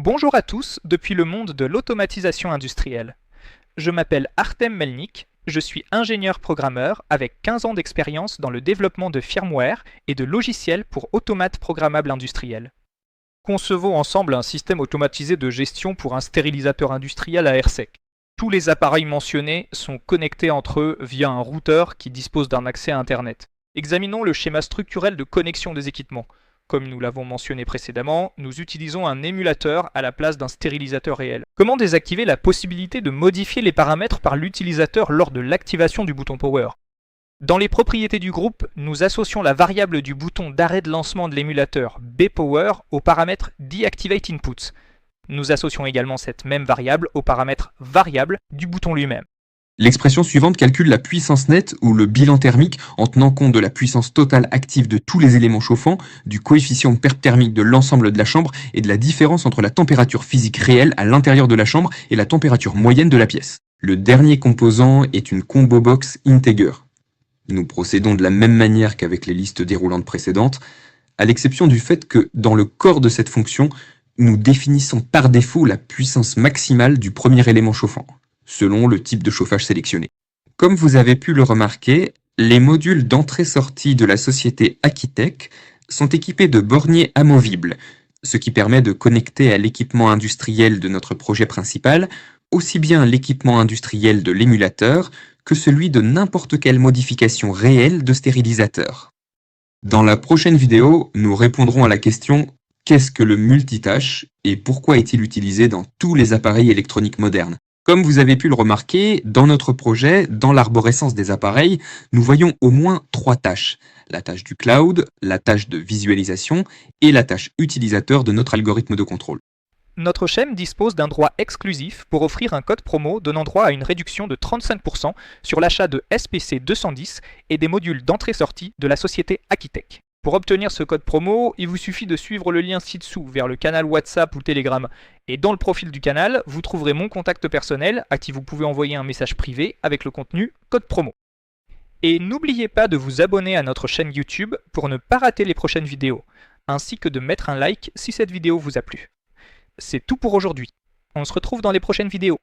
Bonjour à tous depuis le monde de l'automatisation industrielle. Je m'appelle Artem Melnik, je suis ingénieur programmeur avec 15 ans d'expérience dans le développement de firmware et de logiciels pour automates programmables industriels. Concevons ensemble un système automatisé de gestion pour un stérilisateur industriel à air sec. Tous les appareils mentionnés sont connectés entre eux via un routeur qui dispose d'un accès à Internet. Examinons le schéma structurel de connexion des équipements. Comme nous l'avons mentionné précédemment, nous utilisons un émulateur à la place d'un stérilisateur réel. Comment désactiver la possibilité de modifier les paramètres par l'utilisateur lors de l'activation du bouton Power? Dans les propriétés du groupe, nous associons la variable du bouton d'arrêt de lancement de l'émulateur bpower au paramètre deactivate inputs. Nous associons également cette même variable au paramètre variable du bouton lui-même. L'expression suivante calcule la puissance nette ou le bilan thermique en tenant compte de la puissance totale active de tous les éléments chauffants, du coefficient de perte thermique de l'ensemble de la chambre et de la différence entre la température physique réelle à l'intérieur de la chambre et la température moyenne de la pièce. Le dernier composant est une combo box integer. Nous procédons de la même manière qu'avec les listes déroulantes précédentes, à l'exception du fait que, dans le corps de cette fonction, nous définissons par défaut la puissance maximale du premier élément chauffant, selon le type de chauffage sélectionné. Comme vous avez pu le remarquer, les modules d'entrée-sortie de la société Akitech sont équipés de borniers amovibles, ce qui permet de connecter à l'équipement industriel de notre projet principal aussi bien l'équipement industriel de l'émulateur que celui de n'importe quelle modification réelle de stérilisateur. Dans la prochaine vidéo, nous répondrons à la question « Qu'est-ce que le multitâche et pourquoi est-il utilisé dans tous les appareils électroniques modernes ?» Comme vous avez pu le remarquer, dans notre projet, dans l'arborescence des appareils, nous voyons au moins 3 tâches. La tâche du cloud, la tâche de visualisation et la tâche utilisateur de notre algorithme de contrôle. Notre chaîne dispose d'un droit exclusif pour offrir un code promo donnant droit à une réduction de 35% sur l'achat de SPC 210 et des modules d'entrée-sortie de la société Akitech. Pour obtenir ce code promo, il vous suffit de suivre le lien ci-dessous vers le canal WhatsApp ou Telegram. Et dans le profil du canal, vous trouverez mon contact personnel à qui vous pouvez envoyer un message privé avec le contenu code promo. Et n'oubliez pas de vous abonner à notre chaîne YouTube pour ne pas rater les prochaines vidéos, ainsi que de mettre un like si cette vidéo vous a plu. C'est tout pour aujourd'hui. On se retrouve dans les prochaines vidéos.